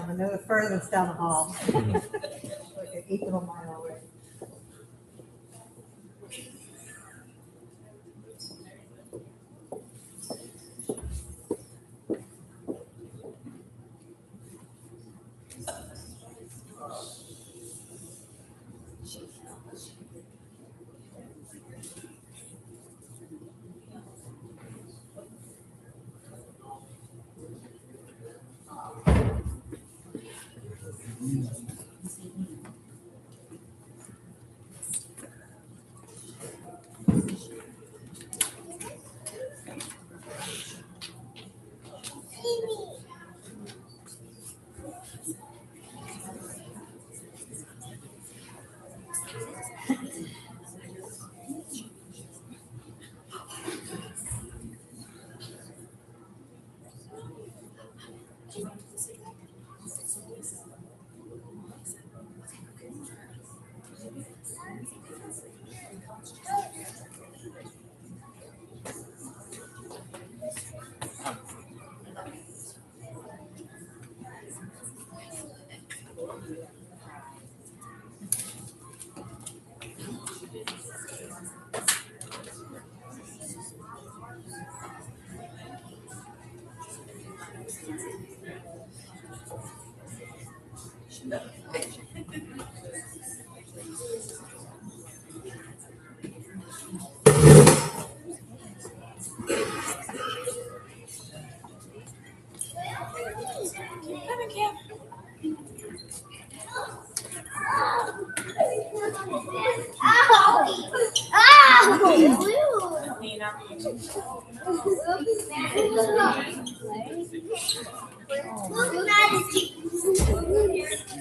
I know the furthest down the hall. Like an eighth of a mile away.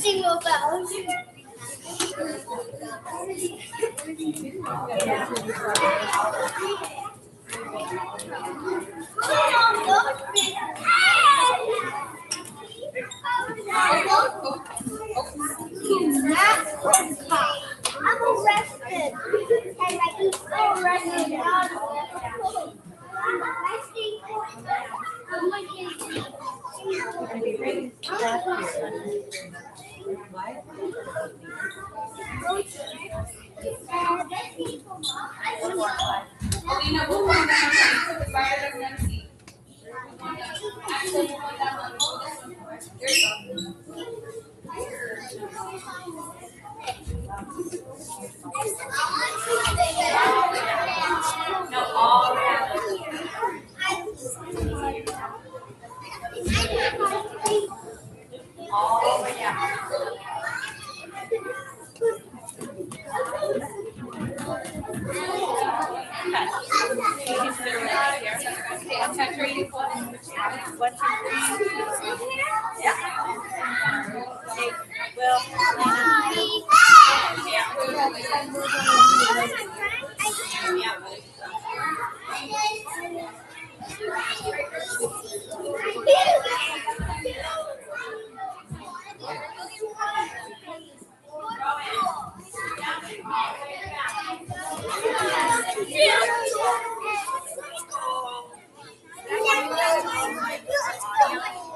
Jingle bells. I'm arrested. And I keep so arrested.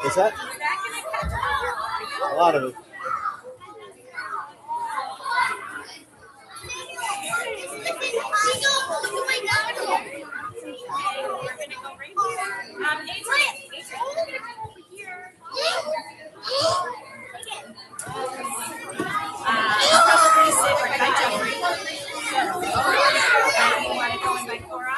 What's that? A lot of it. Probably sit right by Jeffrey. You want to go in by Cora?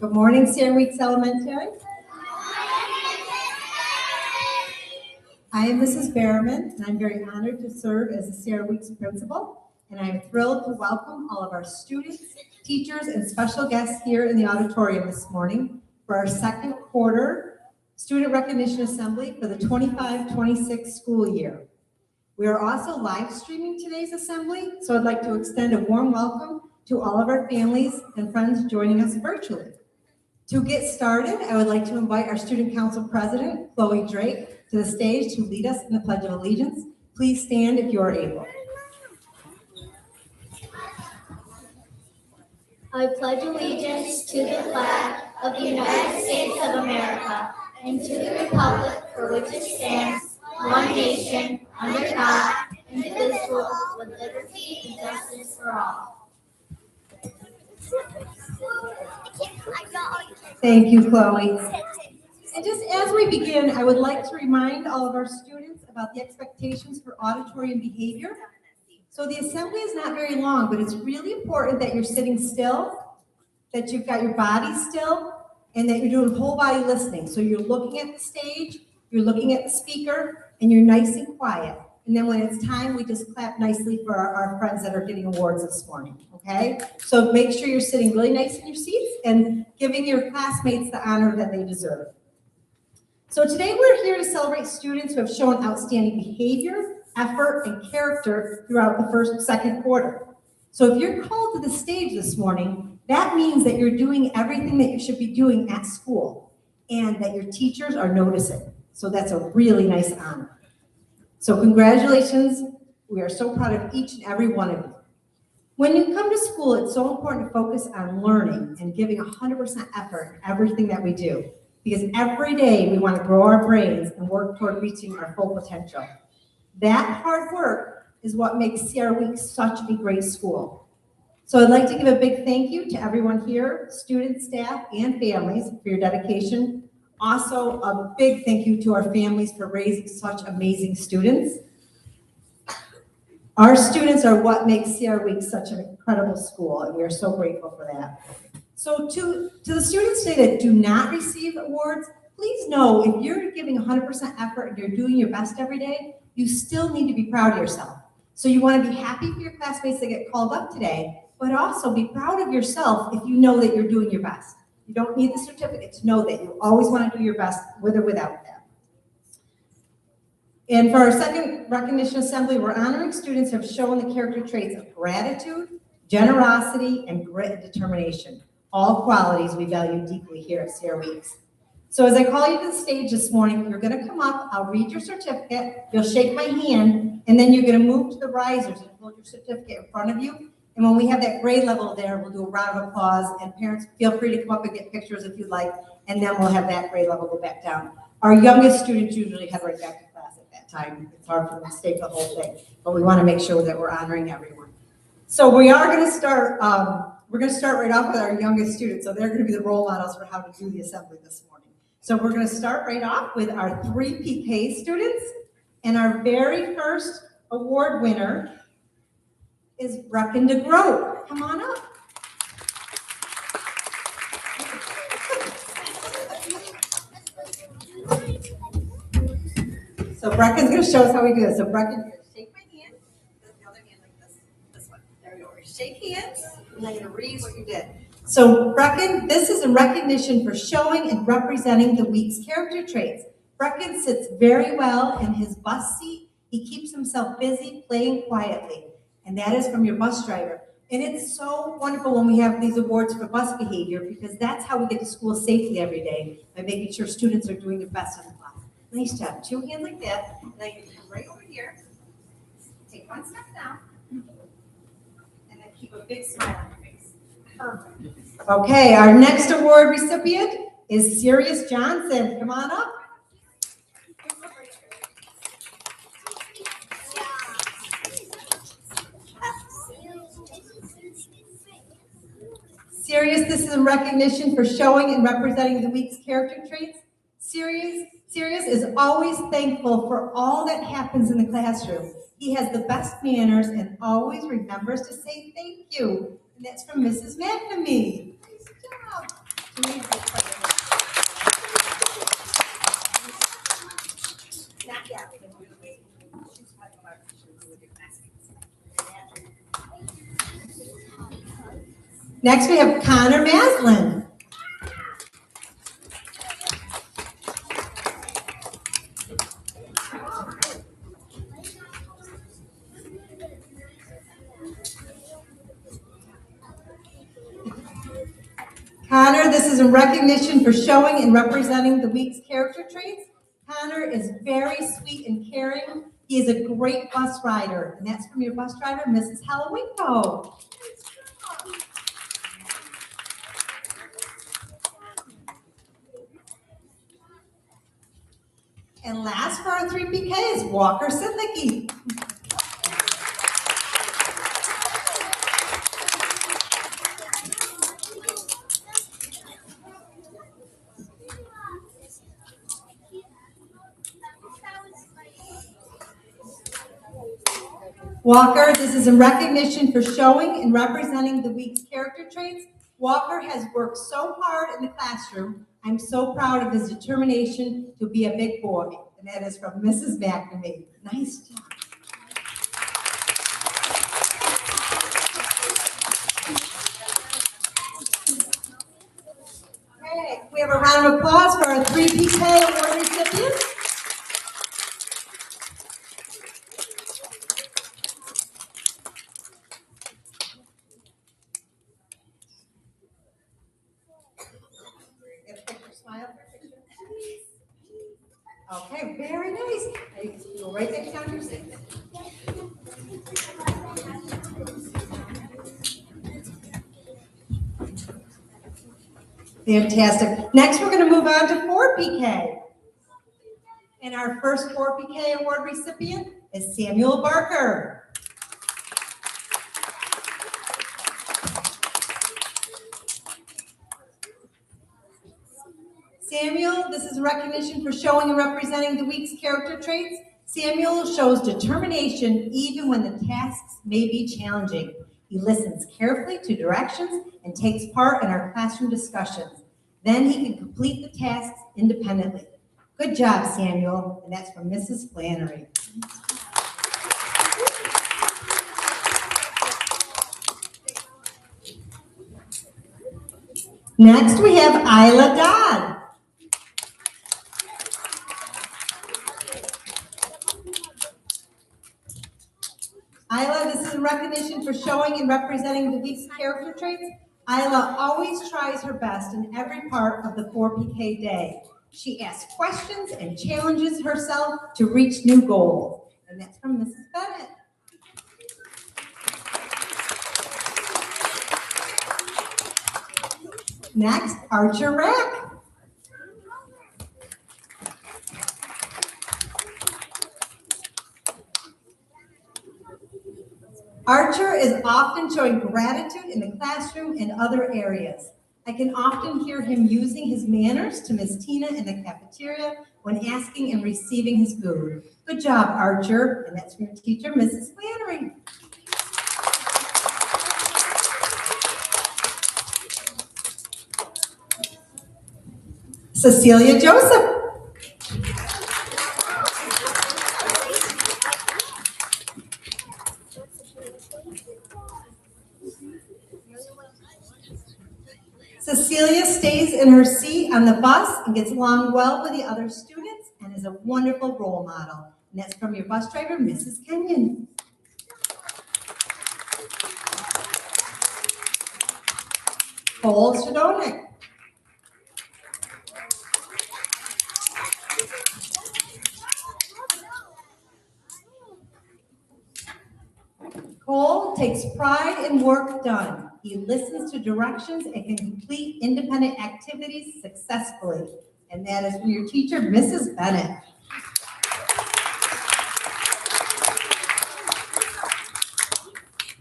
Good morning, Sierra Weeks Elementary. I am Mrs. Behrman, and I'm very honored to serve as the Sierra Weeks principal, and I'm thrilled to welcome all of our students, teachers, and special guests here in the auditorium this morning for our second quarter Student Recognition Assembly for the 25-26 school year. We are also live streaming today's assembly, so I'd like to extend a warm welcome to all of our families and friends joining us virtually. To get started, I would like to invite our Student Council President, Chloe Drake, to the stage to lead us in the Pledge of Allegiance. Please stand if you are able. I pledge allegiance to the flag of the United States of America and to the republic for which it stands, one nation, under God, indivisible, with liberty and justice for all. Thank you, Chloe. And just as we begin, I would like to remind all of our students about the expectations for auditory and behavior. So the assembly is not very long, but it's really important that you're sitting still, that you've got your body still, and that you're doing whole body listening. So you're looking at the stage, you're looking at the speaker, and you're nice and quiet. And then when it's time, we just clap nicely for our friends that are getting awards this morning, okay? So make sure you're sitting really nice in your seats and giving your classmates the honor that they deserve. So today we're here to celebrate students who have shown outstanding behavior, effort, and character throughout the second quarter. So if you're called to the stage this morning, that means that you're doing everything that you should be doing at school and that your teachers are noticing. So that's a really nice honor. So congratulations. We are so proud of each and every one of you. When you come to school, it's so important to focus on learning and giving 100% effort in everything that we do. Because every day we want to grow our brains and work toward reaching our full potential. That hard work is what makes Sierra Weeks such a great school. So I'd like to give a big thank you to everyone here, students, staff, and families for your dedication. Also, a big thank you to our families for raising such amazing students. Our students are what makes Sierra Weeks such an incredible school, and we are so grateful for that. So to the students today that do not receive awards, please know if you're giving 100% effort and you're doing your best every day, you still need to be proud of yourself. So you want to be happy for your classmates that get called up today, but also be proud of yourself if you know that you're doing your best. You don't need the certificate to know that you always want to do your best with or without them. And for our second recognition assembly, we're honoring students who have shown the character traits of gratitude, generosity, and grit and determination. All qualities we value deeply here at Sierra Weeks. So as I call you to the stage this morning, you're going to come up, I'll read your certificate, you'll shake my hand, and then you're going to move to the risers and hold your certificate in front of you. And when we have that grade level there, we'll do a round of applause, and parents, feel free to come up and get pictures if you'd like, and then we'll have that grade level go back down. Our youngest students usually head right back to class at that time. It's hard for them to stay for the whole thing, but we want to make sure that we're honoring everyone. So we are going to start, we're going to start right off with our youngest students, so they're going to be the role models for how to do the assembly this morning. So we're going to start right off with our 3 PK students, and our very first award winner is Brecken DeGroat. Come on up. So Brecken's going to show us how we do this. So Brecken, shake my hand. The other hand like this. This one. There we go. Shake hands, and I'm going to read what you did. So Brecken, this is a recognition for showing and representing the week's character traits. Brecken sits very well in his bus seat. He keeps himself busy playing quietly. And that is from your bus driver. And it's so wonderful when we have these awards for bus behavior, because that's how we get to school safely every day, by making sure students are doing their best on the bus. Nice job. 2 hands like that. And then you come right over here. Take 1 step down. And then keep a big smile on your face. Perfect. Okay, our next award recipient is Sirius Johnson. Come on up. Sirius, this is a recognition for showing and representing the week's character traits. Sirius is always thankful for all that happens in the classroom. He has the best manners and always remembers to say thank you. And that's from Mrs. McNamee. Nice job. Next, we have Connor Maslin. Connor, this is in recognition for showing and representing the week's character traits. Connor is very sweet and caring. He is a great bus rider, and that's from your bus driver, Mrs. Halawinko. And last for our 3PK is Walker Sidlicki. Walker, this is in recognition for showing and representing the week's character traits. Walker has worked so hard in the classroom. I'm so proud of his determination to be a big boy. And that is from Mrs. McNamee. Nice job. Okay, we have a round of applause for our 3PK award recipients. Okay, very nice. Now you can go right next down your seat. Fantastic. Next, we're going to move on to 4PK. And our first 4PK award recipient is Samuel Barker. Samuel, this is recognition for showing and representing the week's character traits. Samuel shows determination even when the tasks may be challenging. He listens carefully to directions and takes part in our classroom discussions. Then he can complete the tasks independently. Good job, Samuel. And that's from Mrs. Flannery. Next, we have Isla Dodd. Isla, this is in recognition for showing and representing the week's character traits. Isla always tries her best in every part of the 4PK day. She asks questions and challenges herself to reach new goals. And that's from Mrs. Bennett. Next, Archer Rack. Archer is often showing gratitude in the classroom and other areas. I can often hear him using his manners to Miss Tina in the cafeteria when asking and receiving his food. Good job, Archer. And that's from your teacher, Mrs. Flannery. Cecilia Joseph. Cecilia stays in her seat on the bus and gets along well with the other students and is a wonderful role model. And that's from your bus driver, Mrs. Kenyon. Cole Shadonik. Cole takes pride in work done. He listens to directions and can complete independent activities successfully. And that is from your teacher, Mrs. Bennett.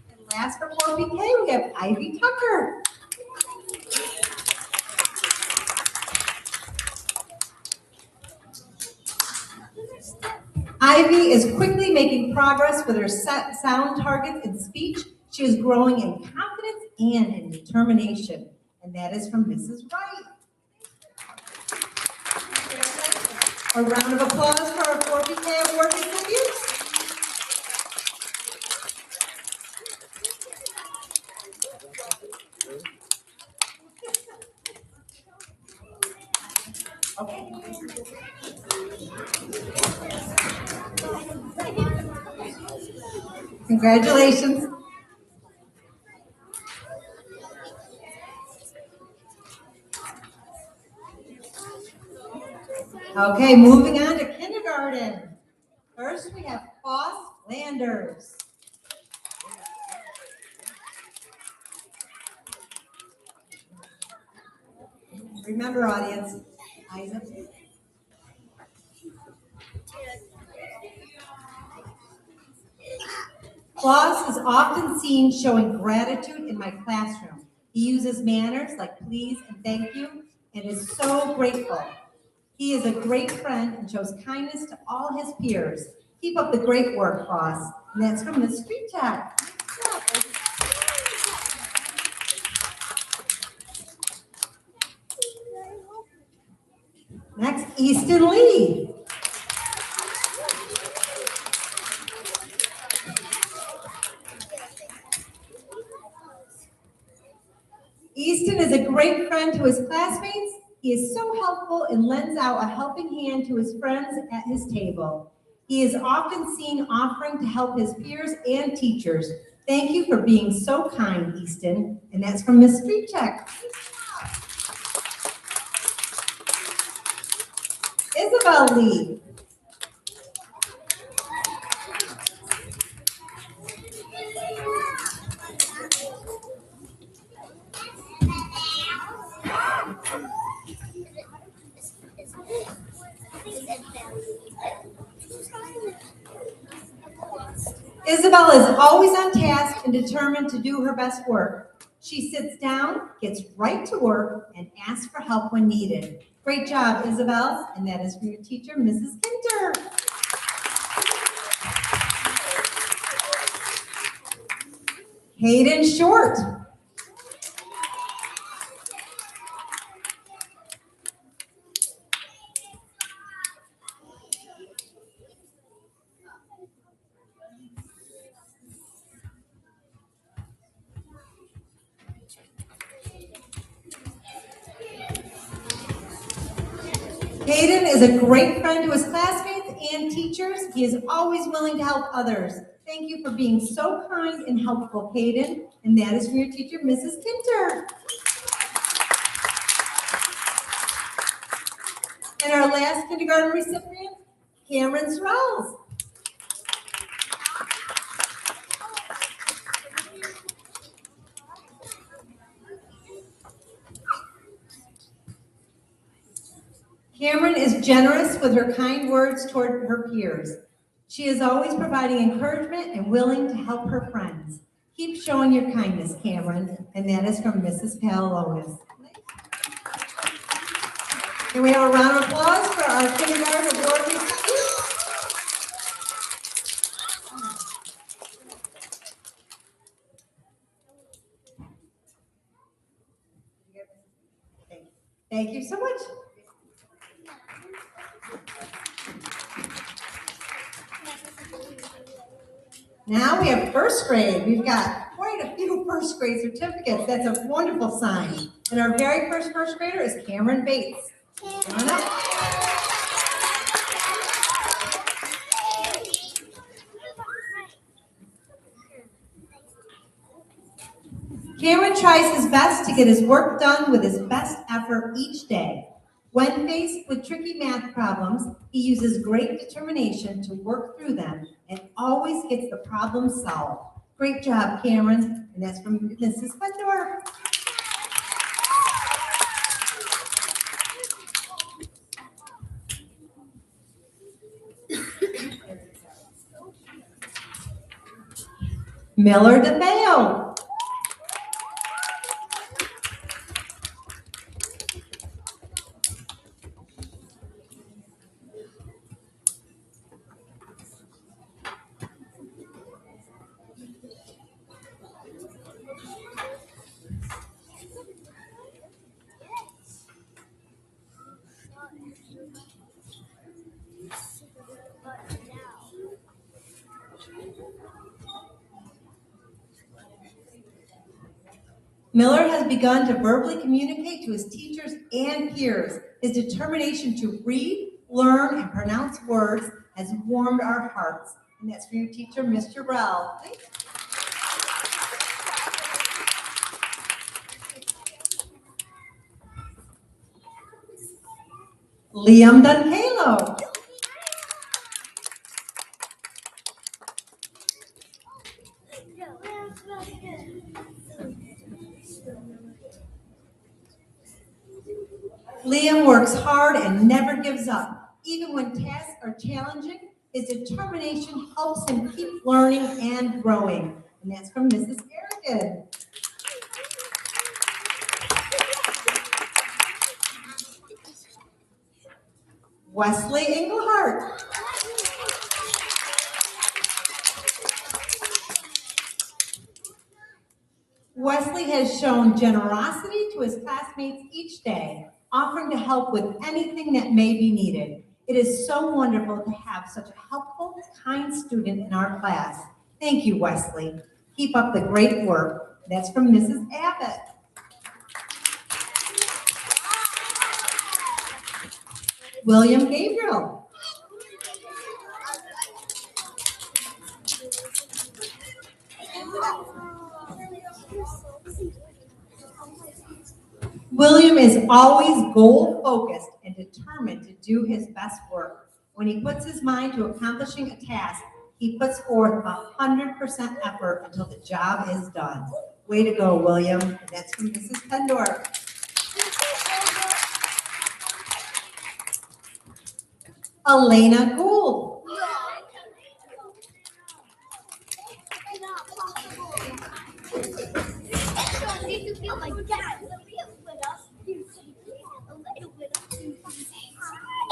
And last for 4PK, we have Ivy Tucker. Ivy is quickly making progress with her set sound targets in speech. She is growing in confidence and in determination. And that is from Mrs. Wright. A round of applause for our 4PK award recipients. Okay. Congratulations. Okay, moving on to kindergarten. First, we have Foss Landers. Remember, audience, eyes up. Foss is often seen showing gratitude in my classroom. He uses manners like please and thank you and is so grateful. He is a great friend and shows kindness to all his peers. Keep up the great work, Foss. And that's from the street chat. Next, Easton Lee. Easton is a great friend to his classmates. He is so helpful and lends out a helping hand to his friends at his table. He is often seen offering to help his peers and teachers. Thank you for being so kind, Easton. And that's from Miss Streetcheck. Isabel Lee. Isabel is always on task and determined to do her best work. She sits down, gets right to work, and asks for help when needed. Great job, Isabel, and that is for your teacher, Mrs. Kinter. Hayden Short. Hayden is a great friend to his classmates and teachers. He is always willing to help others. Thank you for being so kind and helpful, Hayden. And that is for your teacher, Mrs. Kinter. And our last kindergarten recipient, Cameron Sorrells. Cameron is generous with her kind words toward her peers. She is always providing encouragement and willing to help her friends. Keep showing your kindness, Cameron, and that is from Mrs. Palonis. Can we have a round of applause for our kindergarten award recipients? Thank you so much. Now we have first grade. We've got quite a few first grade certificates. That's a wonderful sign. And our very first grader is Cameron Bates. Come on up. Cameron tries his best to get his work done with his best effort each day. When faced with tricky math problems, he uses great determination to work through them and always gets the problem solved. Great job, Cameron. And that's from Mrs. Fendor. Miller DeFeo. Miller has begun to verbally communicate to his teachers and peers. His determination to read, learn, and pronounce words has warmed our hearts. And that's for your teacher, Mr. Rell. Liam Duncalo. Liam works hard and never gives up. Even when tasks are challenging, his determination helps him keep learning and growing. And that's from Mrs. Erickson. Wesley Englehart. Wesley has shown generosity to his classmates each day, offering to help with anything that may be needed. It is so wonderful to have such a helpful, kind student in our class. Thank you, Wesley. Keep up the great work. That's from Mrs. Abbott. William Gabriel. William is always goal-focused and determined to do his best work. When he puts his mind to accomplishing a task, he puts forth 100% effort until the job is done. Way to go, William. And that's from Mrs. Pendorf. Elena Gould.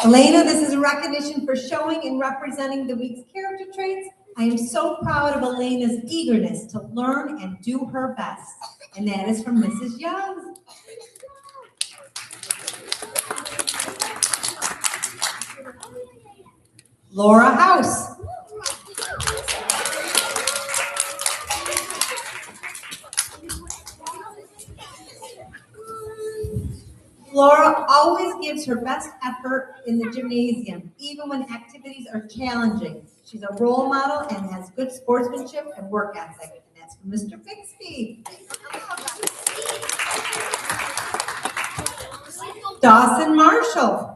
Elena, this is a recognition for showing and representing the week's character traits. I am so proud of Elena's eagerness to learn and do her best. And that is from Mrs. Young. Laura House. Laura always gives her best effort in the gymnasium, even when activities are challenging. She's a role model and has good sportsmanship and work ethic. And that's from Mr. Bixby. Dawson Marshall.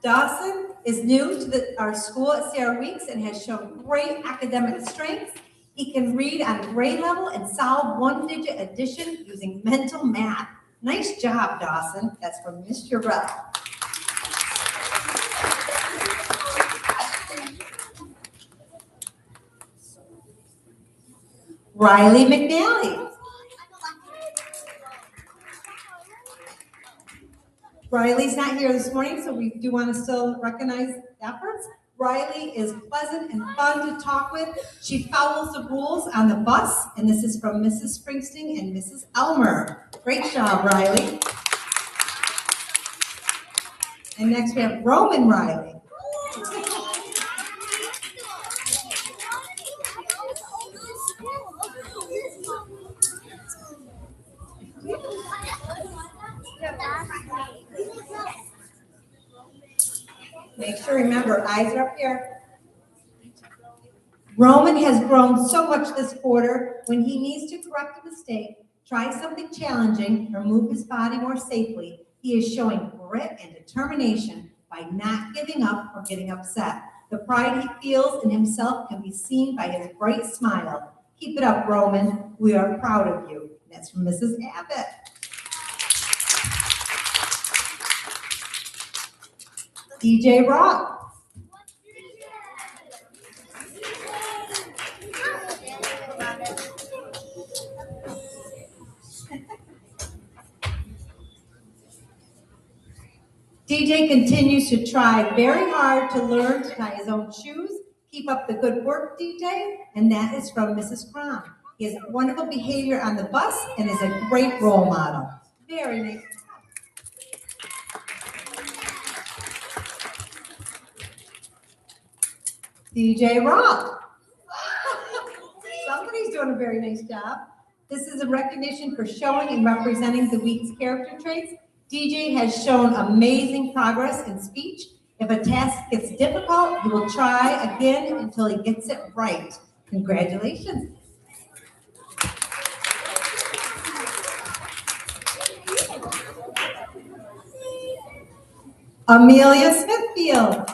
Dawson is new to our school at Sarah Weeks and has shown great academic strength. He can read on a grade level and solve one-digit addition using mental math. Nice job, Dawson. That's from Mr. Rell. Riley McNally. Riley's not here this morning, so we do want to still recognize efforts. Riley is pleasant and fun to talk with. She follows the rules on the bus, and this is from Mrs. Springsteen and Mrs. Elmer. Great job, Riley. And next we have Roman Riley. Make sure, remember, eyes are up here. Roman has grown so much this quarter. When he needs to correct a mistake, try something challenging, or move his body more safely, he is showing grit and determination by not giving up or getting upset. The pride he feels in himself can be seen by his bright smile. Keep it up, Roman. We are proud of you. That's from Mrs. Abbott. DJ Rock. DJ continues to try very hard to learn to tie his own shoes. Keep up the good work, DJ. And that is from Mrs. Crom. He has wonderful behavior on the bus and is a great role model. Very nice. DJ Rob. Somebody's doing a very nice job. This is a recognition for showing and representing the week's character traits. DJ has shown amazing progress in speech. If a task gets difficult, he will try again until he gets it right. Congratulations. Amelia Smithfield.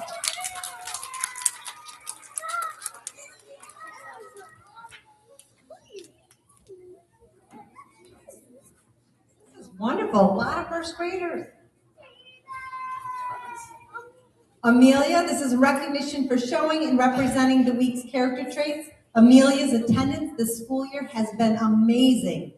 This is wonderful. A lot of first graders. Amelia, this is recognition for showing and representing the week's character traits. Amelia's attendance this school year has been amazing,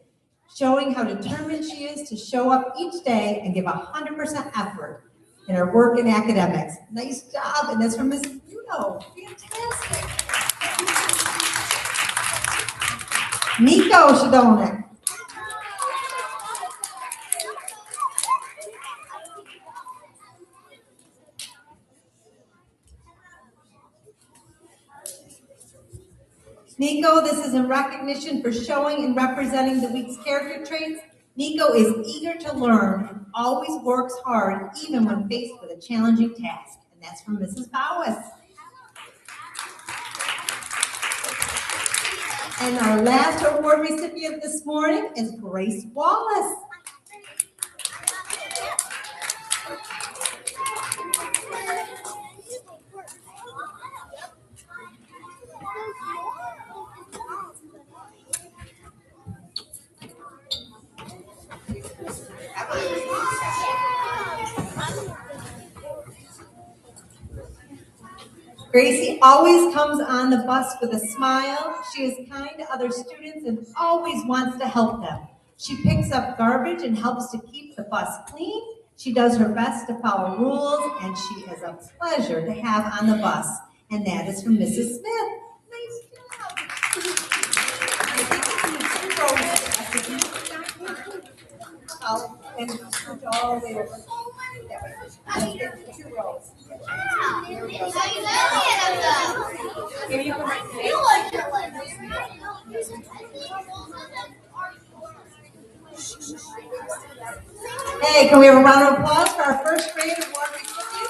showing how determined she is to show up each day and give 100% effort in her work and academics. Nice job, and that's from Mrs. Bruno. Fantastic. Nico Shadonik. Nico, this is in recognition for showing and representing the week's character traits. Nico is eager to learn and always works hard, even when faced with a challenging task. And that's from Mrs. Bowis. And our last award recipient this morning is Grace Wallace. Gracie always comes on the bus with a smile. She is kind to other students and always wants to help them. She picks up garbage and helps to keep the bus clean. She does her best to follow rules, and she is a pleasure to have on the bus. And that is from Mrs. Smith. Nice job. And scoot all the way over. Two rows. Here we go. Here you go. Hey, can we have a round of applause for our first grade award recipient?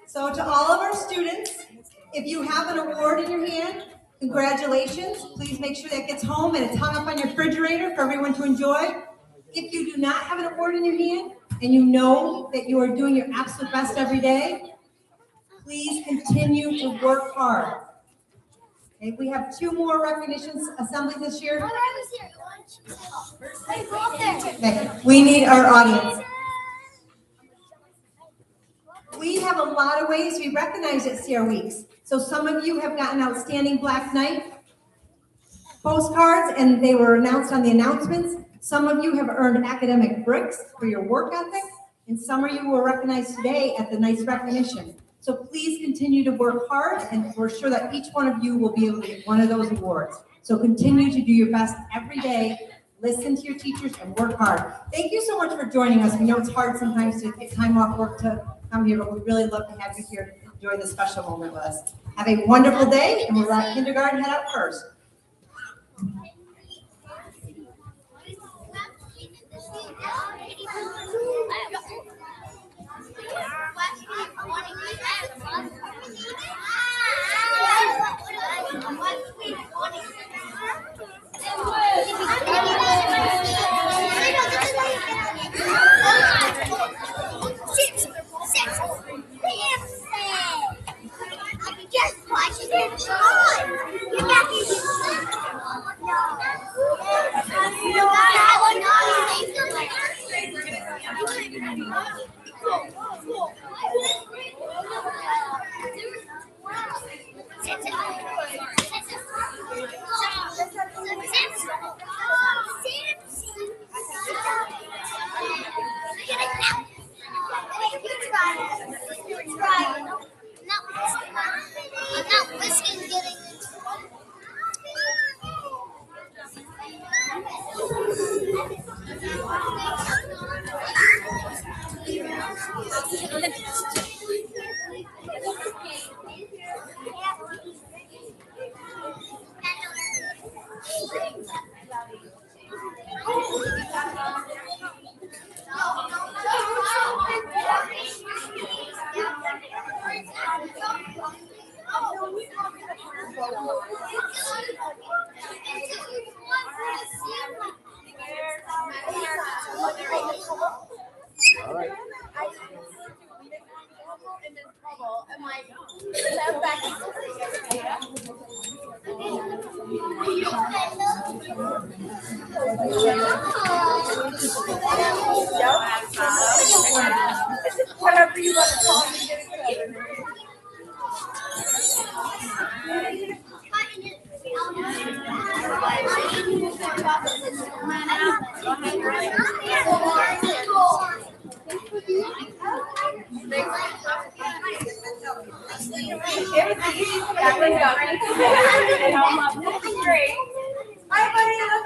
So to all of our students, if you have an award in your hand, congratulations. Please make sure that gets home and it's hung up on your refrigerator for everyone to enjoy. If you do not have an award in your hand and you know that you are doing your absolute best every day, please continue to work hard. Okay, we have 2 more recognitions assemblies this year. Okay, we need our audience. We have a lot of ways we recognize at Sierra Weeks. So some of you have gotten outstanding Black Knight postcards, and they were announced on the announcements. Some of you have earned academic bricks for your work ethic, and some of you were recognized today at the Nice Recognition. So please continue to work hard, and we're sure that each one of you will be able to get one of those awards. So continue to do your best every day. Listen to your teachers and work hard. Thank you so much for joining us. We know it's hard sometimes to get time off work to come here, but we really love to have you here to enjoy this special moment with us. Have a wonderful day, and we'll let kindergarten head up first. Sit down. All right. Whatever you want to call me. Great. Bye, buddy. Love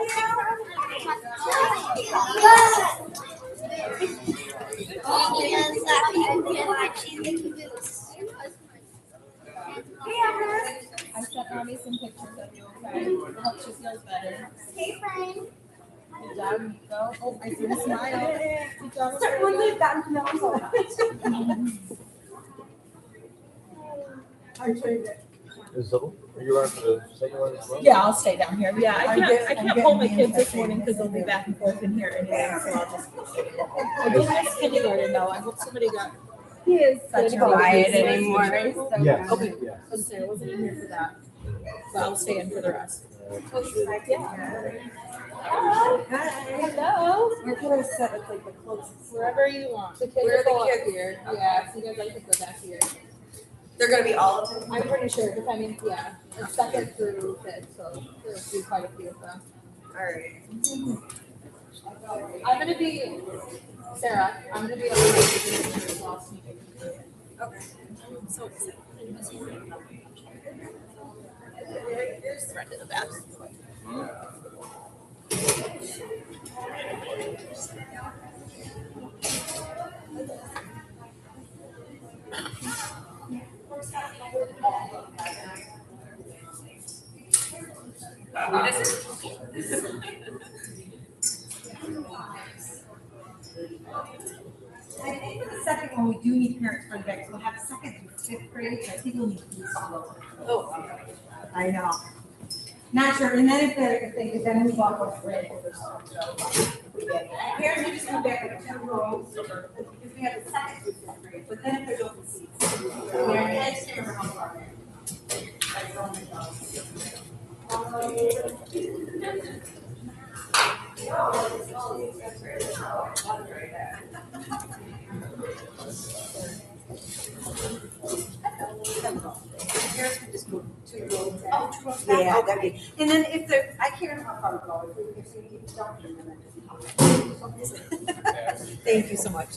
I sent Mommy some pictures of you, okay? I hope she feels better. Hey, friend. Good job, Nico. Oh, I see a smile. Good job. When they've gotten to know so much. I trained it. Are you around for the second one as well? Yeah, I'll stay down here. Yeah, I I'm can't hold my getting kids this the morning because they'll be back and forth in here anyway, so I'll just. I did miss kindergarten though. I hope somebody got. He is such such a quiet quiet anymore. anymore. Yes. Okay. Yeah. I was saying, I wasn't in here for that. So I'll stay in for the rest. Hello. We're gonna set it like the closest. Wherever you want. The kids Where are are the all up kids? here. Yeah, so you guys like to go back here. They're gonna be all of them. I'm pretty sure, depending, yeah, it's second through fifth, so there'll be quite a few of them. All right. I'm gonna be, Sarah, I'm gonna be able to make the last meeting. Okay. So excited. Right to the back. I think for the second one, we do need parents for the back, so we'll have second and fifth grade, I think we'll need these two. Oh. I know. Not sure, and then if they, then move on with grade. Parents, we just move back like 2 rows, because we have the second through fifth grade, but then if there's open seats. We're next to how far. Parents can just go 2 rows. Oh, 2 rows back. Yeah, Okay. that'd be, and then if they're, I can't remember how far to go, if we keep jumping, then I just. Thank you so much.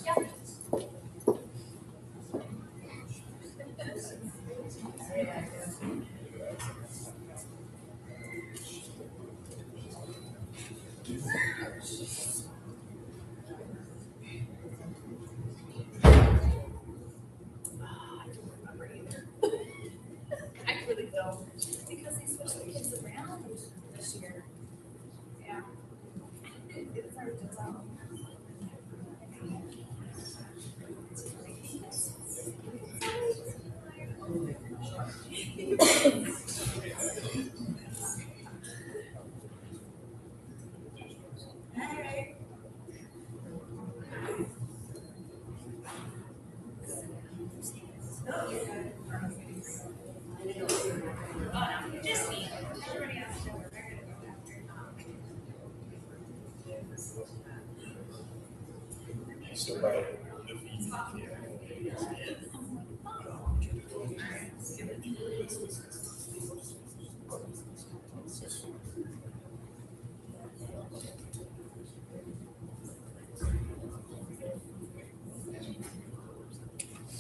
I really don't, because they switched the kids around this year. Yeah. It's hard to tell.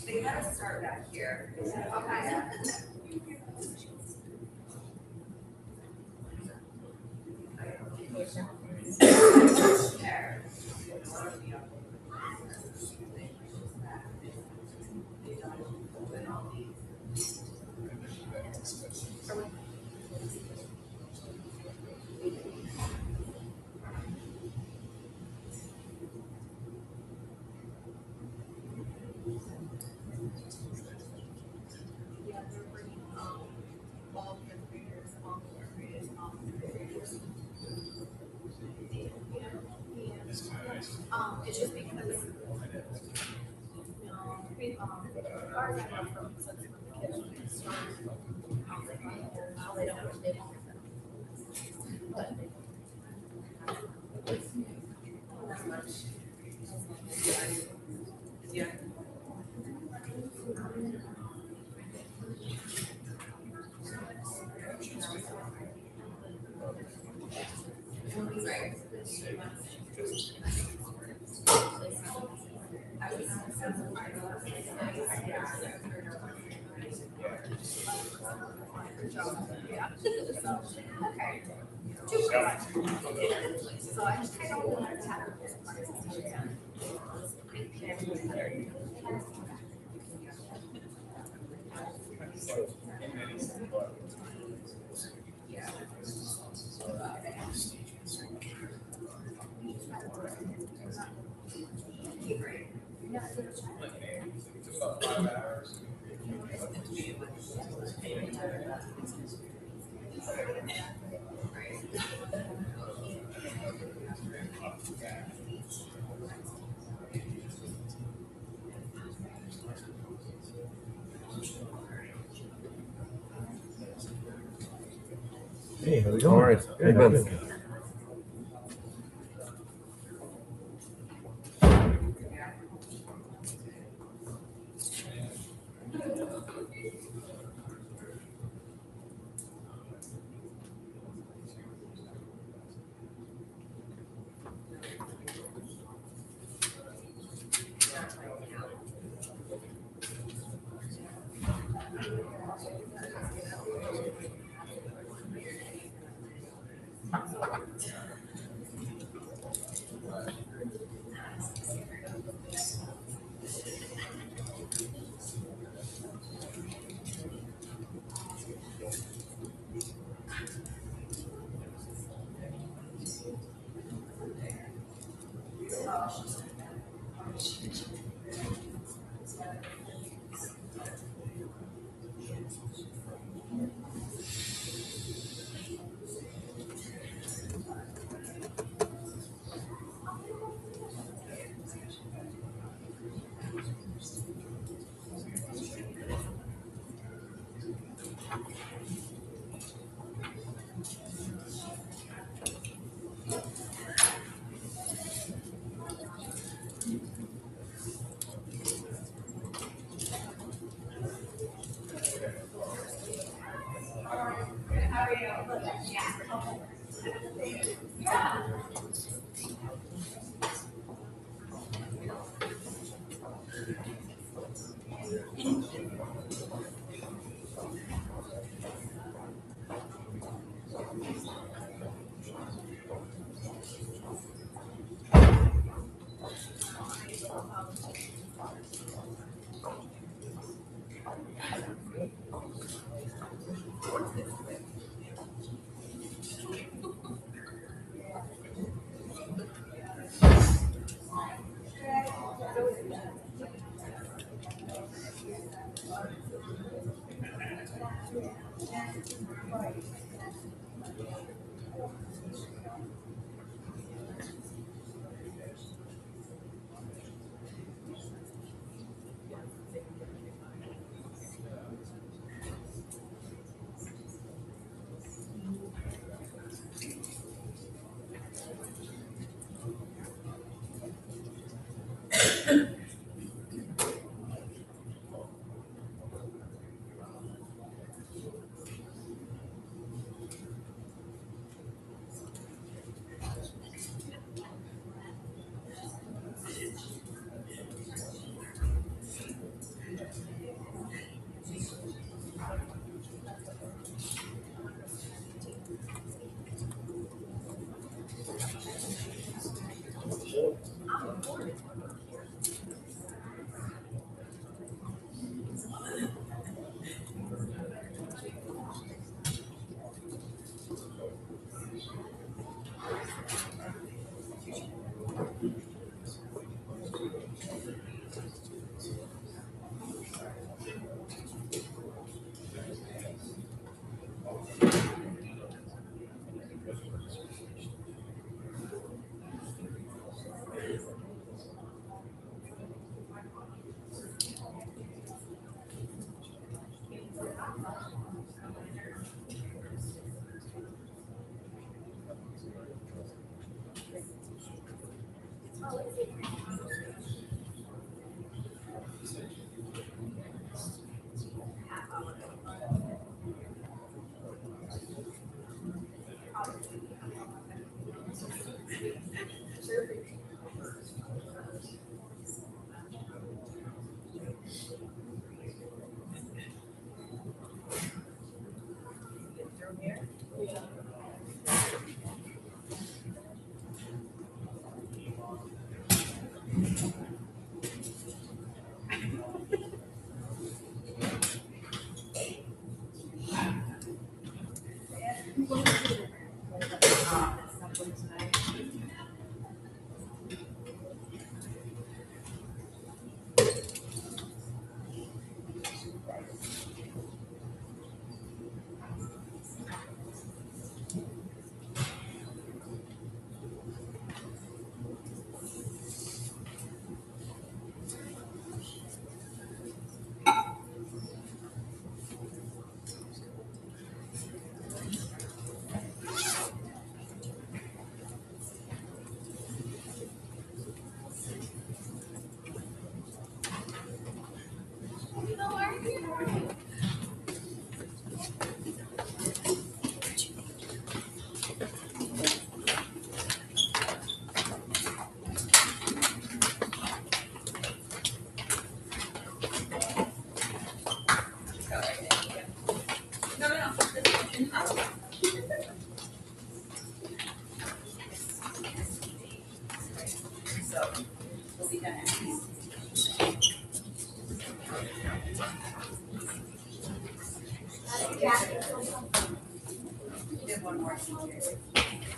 They gotta start back here. Okay. It's just because, ours I have from since the kids started. Now they don't, they don't. But yeah. Okay. So I just kind of want to tackle this part. Hey, how's it going? All right. Good, Good. good.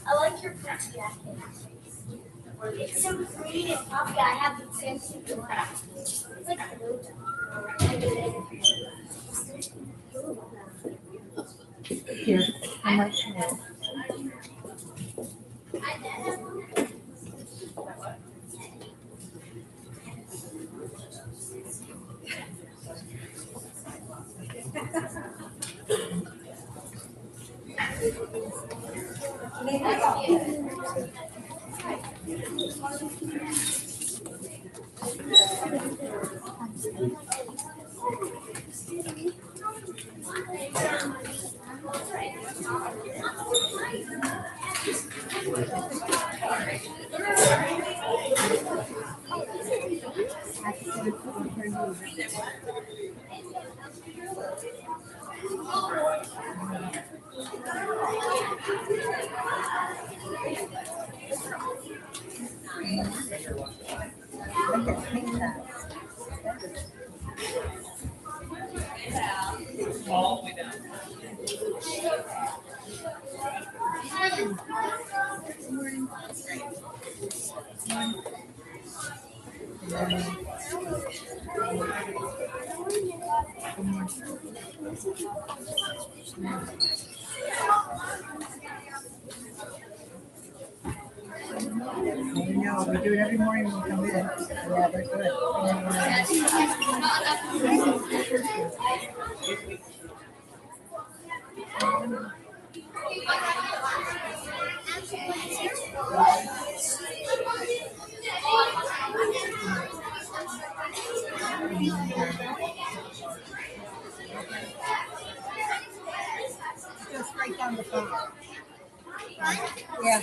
I like your print jacket. It's so green and puffy. I have the same super craft. It's like a Here, how much more? No, we do it every morning when we come in. Yeah, they're good. Just right down the phone. Yeah.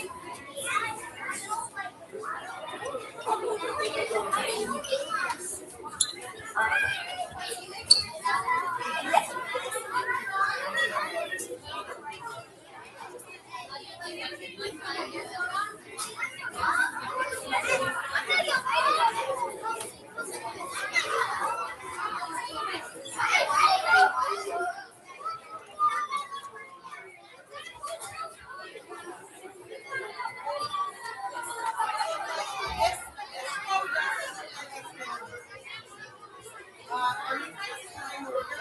Are you guys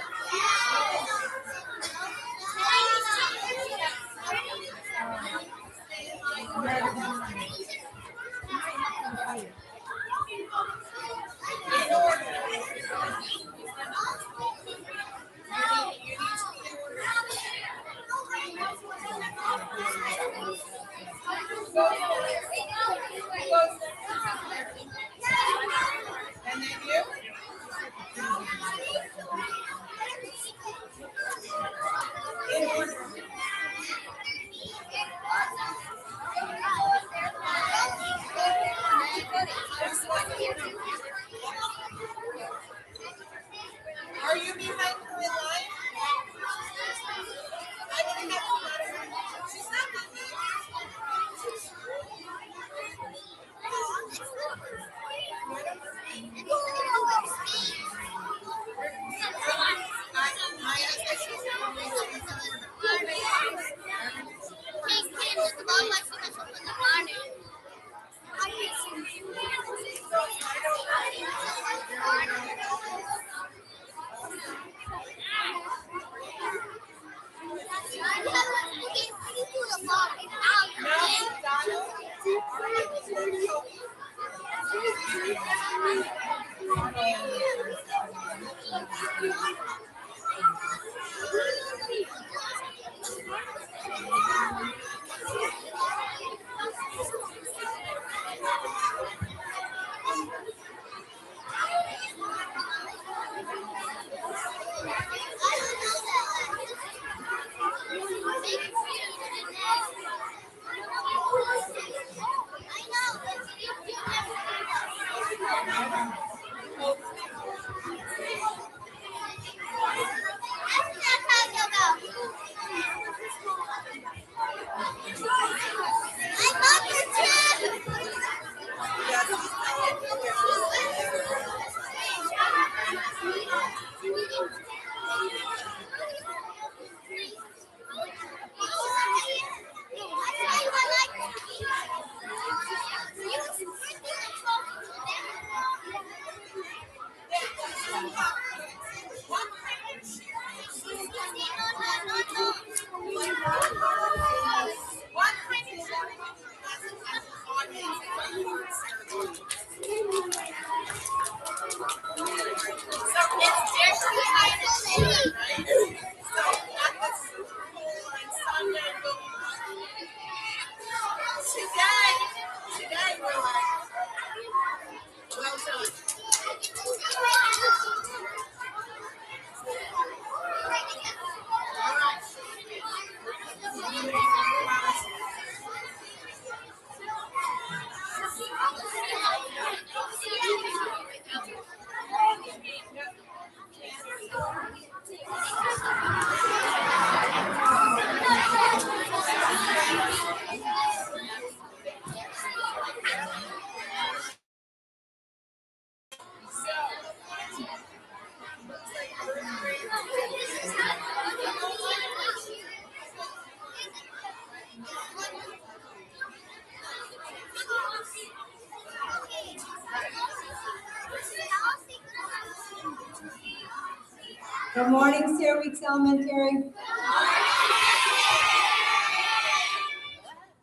Good morning, Sierra Weeks Elementary.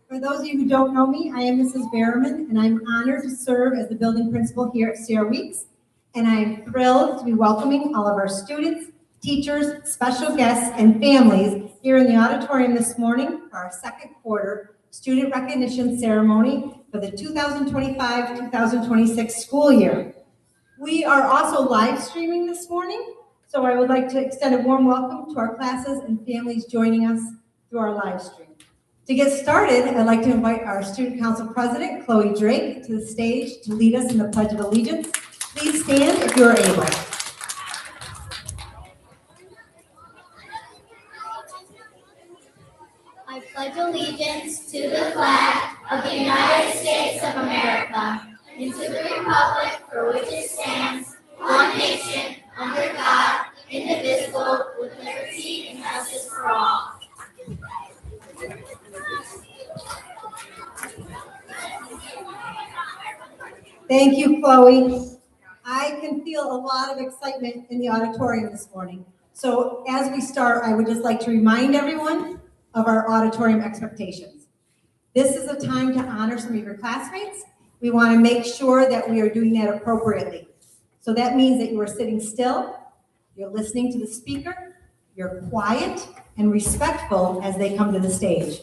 For those of you who don't know me, I am Mrs. Berriman, and I'm honored to serve as the building principal here at Sierra Weeks. And I'm thrilled to be welcoming all of our students, teachers, special guests, and families here in the auditorium this morning for our second quarter student recognition ceremony for the 2025-2026 school year. We are also live streaming this morning, so I would like to extend a warm welcome to our classes and families joining us through our live stream. To get started, I'd like to invite our Student Council President, Chloe Drake, to the stage to lead us in the Pledge of Allegiance. Please stand if you are able. I pledge allegiance to the flag of the United States of America and to the republic for which it stands, one nation, under God, indivisible, with liberty and justice for all. Thank you, Chloe. I can feel a lot of excitement in the auditorium this morning. So as we start, I would just like to remind everyone of our auditorium expectations. This is a time to honor some of your classmates. We want to make sure that we are doing that appropriately. So that means that you are sitting still, you're listening to the speaker, you're quiet and respectful as they come to the stage.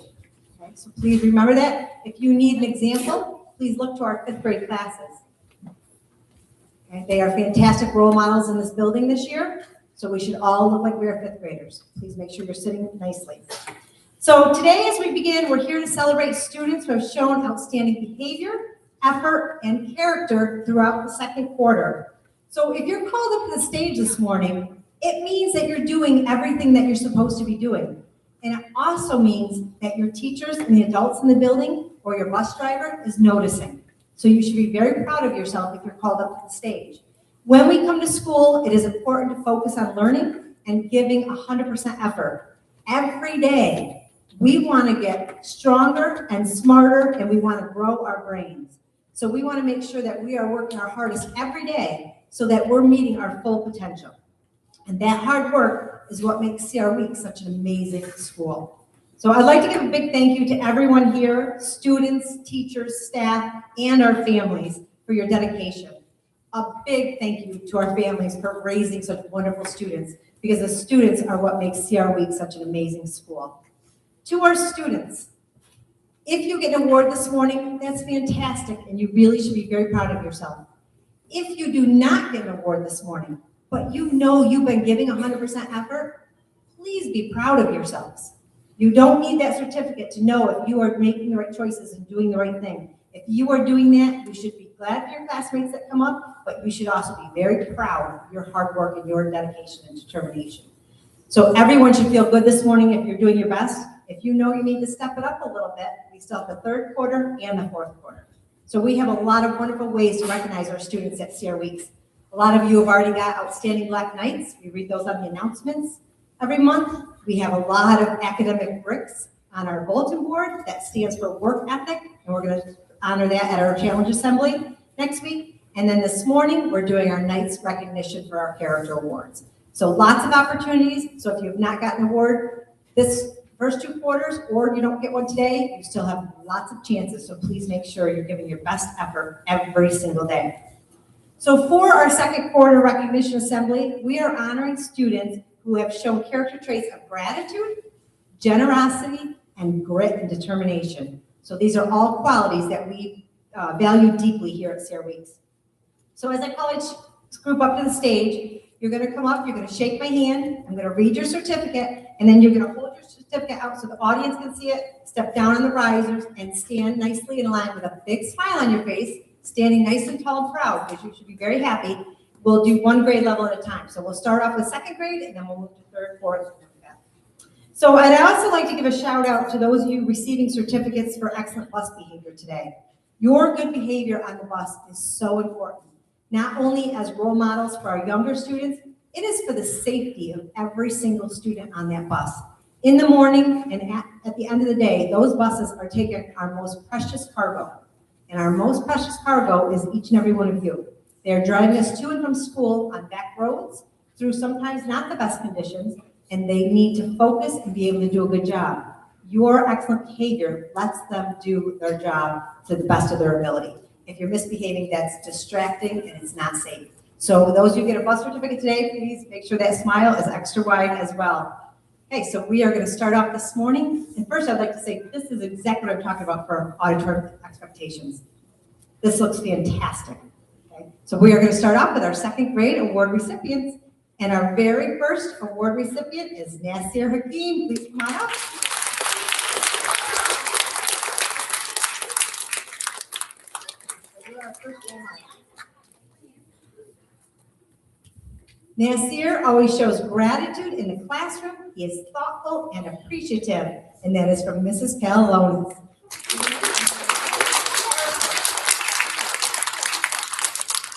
Okay, so please remember that. If you need an example, please look to our 5th grade classes. Okay, they are fantastic role models in this building this year, so we should all look like we are 5th graders. Please make sure you're sitting nicely. So today, as we begin, we're here to celebrate students who have shown outstanding behavior, effort, and character throughout the second quarter. So if you're called up to the stage this morning, it means that you're doing everything that you're supposed to be doing. And it also means that your teachers and the adults in the building or your bus driver is noticing. So you should be very proud of yourself if you're called up to the stage. When we come to school, it is important to focus on learning and giving 100% effort. Every day, we want to get stronger and smarter, and we want to grow our brains. So we want to make sure that we are working our hardest every day so that we're meeting our full potential. And that hard work is what makes Sierra Week such an amazing school. So I'd like to give a big thank you to everyone here, students, teachers, staff, and our families for your dedication. A big thank you to our families for raising such wonderful students, because the students are what makes CR Week such an amazing school. To our students, if you get an award this morning, that's fantastic, and you really should be very proud of yourself. If you do not get an award this morning, but you know you've been giving 100% effort, please be proud of yourselves. You don't need that certificate to know if you are making the right choices and doing the right thing. If you are doing that, you should be glad for your classmates that come up, but you should also be very proud of your hard work and your dedication and determination. So everyone should feel good this morning if you're doing your best. If you know you need to step it up a little bit, we still have the third quarter and the fourth quarter. So we have a lot of wonderful ways to recognize our students at CR Weeks. A lot of you have already got Outstanding Black Knights. We read those on the announcements every month. We have a lot of academic bricks on our bulletin board that stands for work ethic, and we're going to honor that at our challenge assembly next week. And then this morning, we're doing our Knights recognition for our character awards. So lots of opportunities. So if you have not gotten an award this first 2 quarters, or you don't get one today, you still have lots of chances. So please make sure you're giving your best effort every single day. So for our second quarter recognition assembly, we are honoring students who have shown character traits of gratitude, generosity, and grit and determination. So these are all qualities that we value deeply here at CR Weeks. So as I call each group up to the stage, you're going to come up, you're going to shake my hand, I'm going to read your certificate, and then you're going to hold your certificate out so the audience can see it, step down on the risers, and stand nicely in line with a big smile on your face, standing nice and tall and proud, because you should be very happy. We'll do 1 grade level at a time. So we'll start off with 2nd grade, and then we'll move to 3rd, 4th, and 5th. So I'd also like to give a shout out to those of you receiving certificates for excellent bus behavior today. Your good behavior on the bus is so important, not only as role models for our younger students, it is for the safety of every single student on that bus. In the morning and at the end of the day, those buses are taking our most precious cargo. And our most precious cargo is each and every one of you. They're driving us to and from school on back roads through sometimes not the best conditions, and they need to focus and be able to do a good job. Your excellent behavior lets them do their job to the best of their ability. If you're misbehaving, that's distracting and it's not safe. So those who get a bus certificate today, please make sure that smile is extra wide as well. Okay, so we are going to start off this morning. And first I'd like to say this is exactly what I'm talking about for auditory expectations. This looks fantastic. Okay? So we are going to start off with our 2nd grade award recipients. And our very first award recipient is Nasir Hakim. Please come on up. Nasir always shows gratitude in the classroom. He is thoughtful and appreciative, and that is from Mrs. Calalones.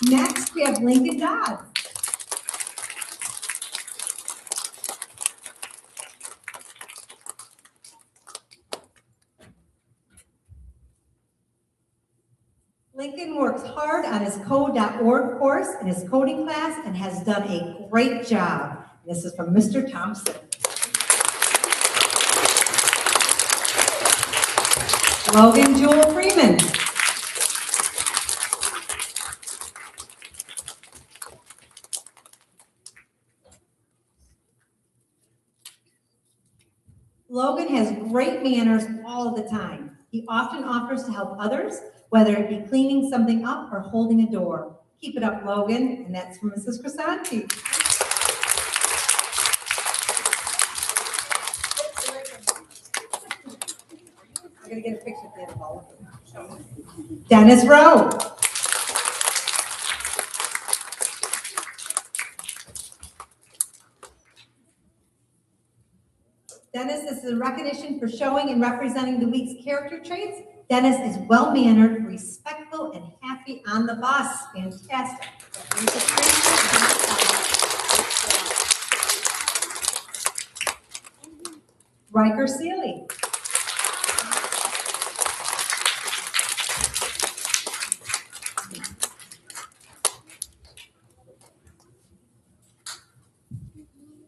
Next, we have Lincoln Dodd. Lincoln works hard on his code.org course in his coding class and has done a great job. This is from Mr. Thompson. Logan Jewel Freeman. Logan has great manners all the time. He often offers to help others, whether it be cleaning something up or holding a door. Keep it up, Logan. And that's from Mrs. Crisanti. I'm going to get a picture at the end of all of them. Dennis Rowe. Dennis, this is a recognition for showing and representing the week's character traits. Dennis is well-mannered, respectful, and happy on the bus. Fantastic. Riker Seeley.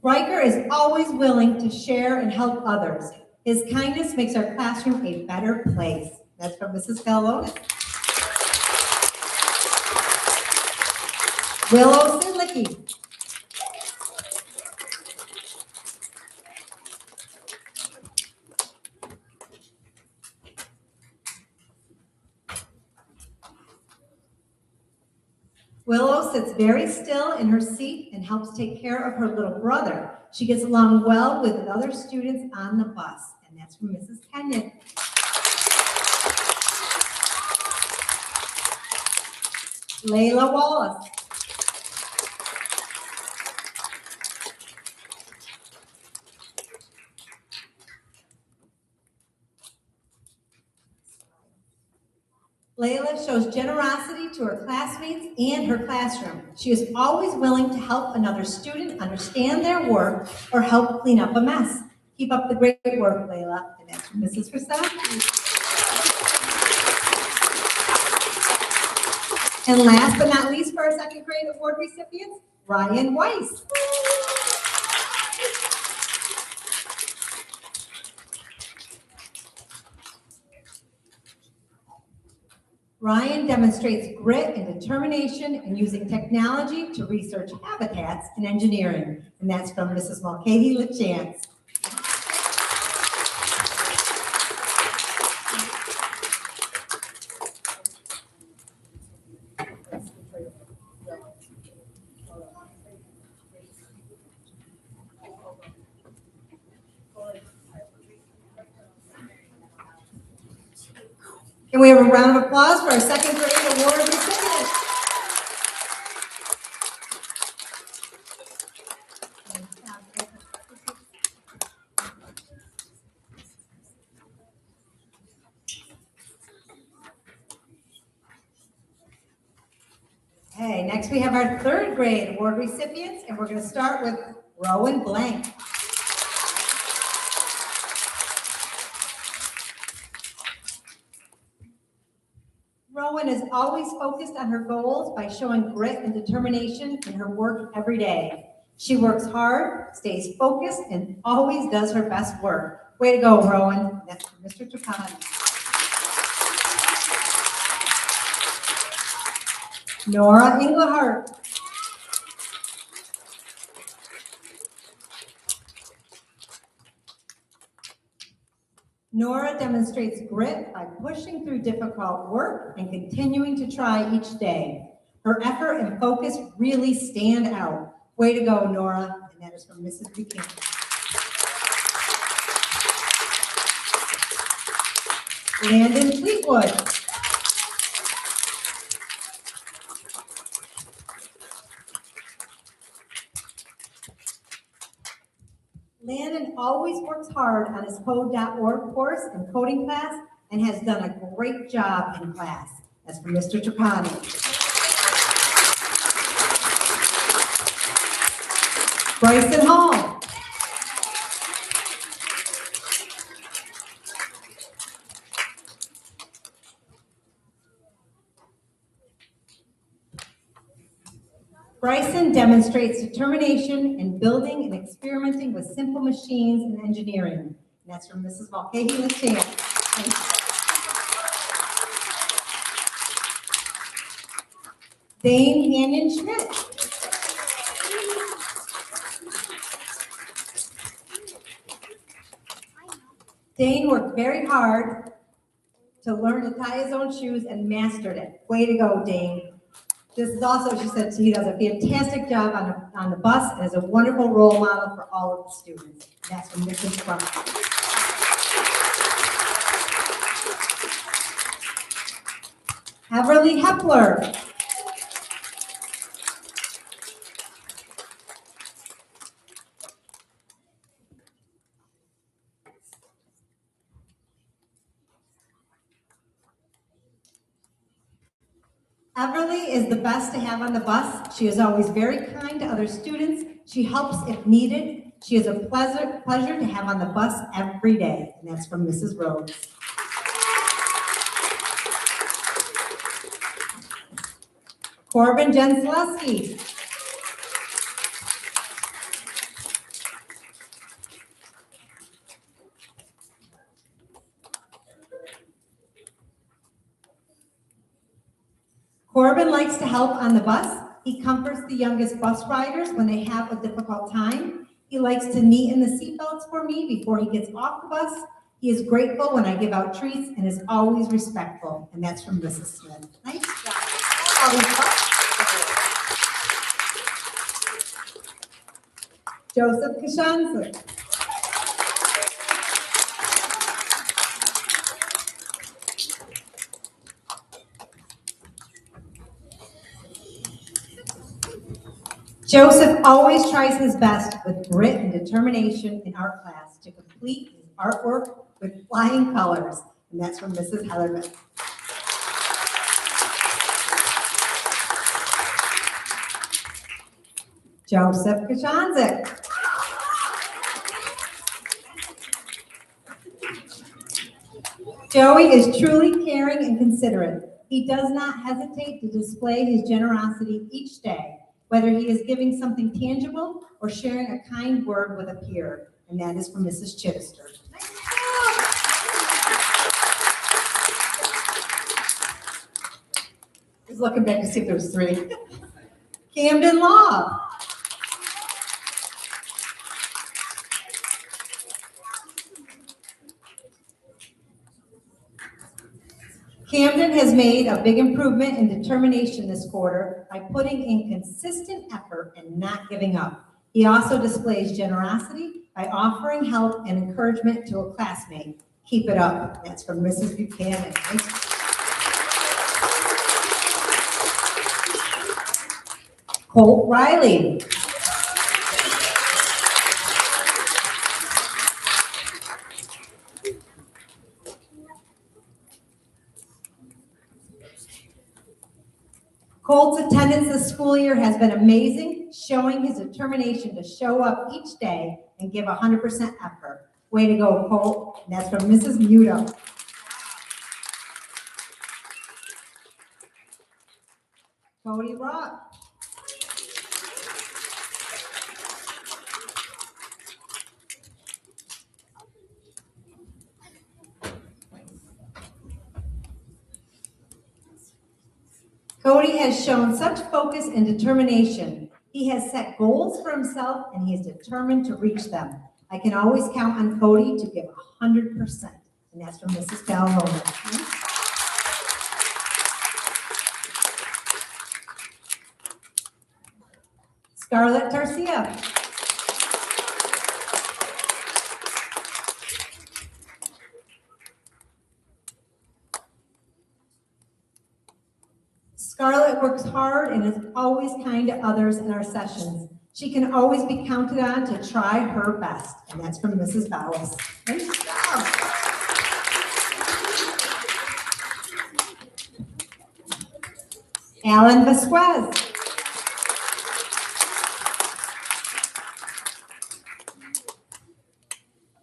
Riker is always willing to share and help others. His kindness makes our classroom a better place. That's from Mrs. Fellows. Willow Sidlicki. Willow sits very still in her seat and helps take care of her little brother. She gets along well with other students on the bus, and that's from Mrs. Kenyon. Layla Wallace. Layla shows generosity to her classmates and her classroom. She is always willing to help another student understand their work or help clean up a mess. Keep up the great work, Layla. And that's from Mrs. Versacki. And last but not least for our second grade award recipients, Ryan Weiss. Ryan demonstrates grit and determination in using technology to research habitats in engineering. And that's from Mrs. Mulcahy LaChance. Can we have a round of applause for our second grade award recipient? Okay, next we have our third grade award recipients, and we're going to start with Rowan Blank. Rowan is always focused on her goals by showing grit and determination in her work every day. She works hard, stays focused, and always does her best work. Way to go, Rowan. That's from Mr. Trapani. Nora Englehart. Nora demonstrates grit by pushing through difficult work and continuing to try each day. Her effort and focus really stand out. Way to go, Nora. And that is from Mrs. Buchanan. Landon Fleetwood. Landon always works hard on his code.org course and coding class and has done a great job in class. That's from Mr. Trapani. Bryson Hall. Bryson demonstrates determination in building and experimenting with simple machines and engineering. And that's from Mrs. Mulcahy LaChance. Dane Hanyon Schmidt. Dane worked very hard to learn to tie his own shoes and mastered it. Way to go, Dane. This is also, she said, he does a fantastic job on the bus and is a wonderful role model for all of the students. That's from Mrs. Crump. Everly Hepler. Everly is the best to have on the bus. She is always very kind to other students. She helps if needed. She is a pleasure to have on the bus every day. And that's from Mrs. Rhodes. Corbin Jensleski. Corbin likes to help on the bus. He comforts the youngest bus riders when they have a difficult time. He likes to neaten the seatbelts for me before he gets off the bus. He is grateful when I give out treats and is always respectful. And that's from Mrs. Smith. Nice job. Joseph Kashanza. Joseph always tries his best with grit and determination in art class to complete his artwork with flying colors. And that's from Mrs. Hellerman. Joseph Kashanzik. Joey is truly caring and considerate. He does not hesitate to display his generosity each day, whether he is giving something tangible or sharing a kind word with a peer. And that is from Mrs. Chittister. Just looking back to see if there was 3. Camden Law. Camden has made a big improvement in determination this quarter by putting in consistent effort and not giving up. He also displays generosity by offering help and encouragement to a classmate. Keep it up. That's from Mrs. Buchanan. Colt Riley. Colt's attendance this school year has been amazing, showing his determination to show up each day and give 100% effort. Way to go, Colt. And that's from Mrs. Muto. Cody Rock. Cody has shown such focus and determination. He has set goals for himself and he is determined to reach them. I can always count on Cody to give 100%. And that's from Mrs. Calhoun. Scarlett Garcia. Scarlett works hard and is always kind to others in our sessions. She can always be counted on to try her best. And that's from Mrs. Bowles. Nice job. Alan Vasquez.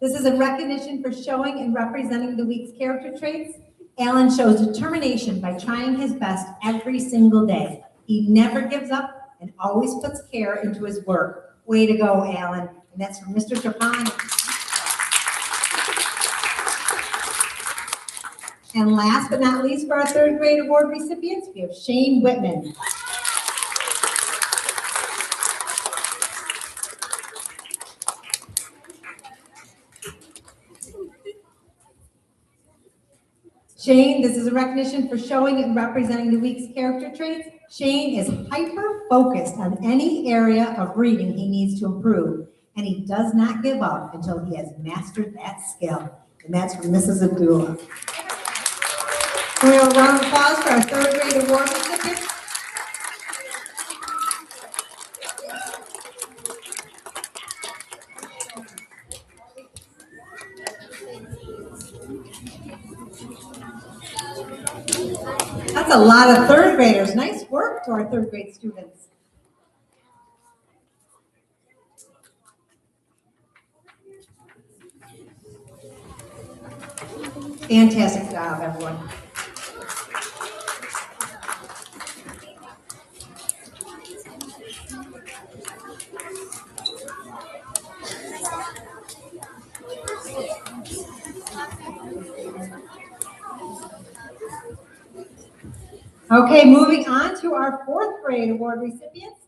This is a recognition for showing and representing the week's character traits. Alan shows determination by trying his best every single day. He never gives up and always puts care into his work. Way to go, Alan. And that's from Mr. Trapani. And last but not least, for our third grade award recipients, we have Shane Whitman. Shane, this is a recognition for showing and representing the week's character traits. Shane is hyper-focused on any area of reading he needs to improve, and he does not give up until he has mastered that skill. And that's from Mrs. Abdullah. Can we have a round of applause for our third grade award recipients? That's a lot of third graders. Nice work to our third grade students. Fantastic job, everyone. Okay, moving on to our fourth grade award recipients.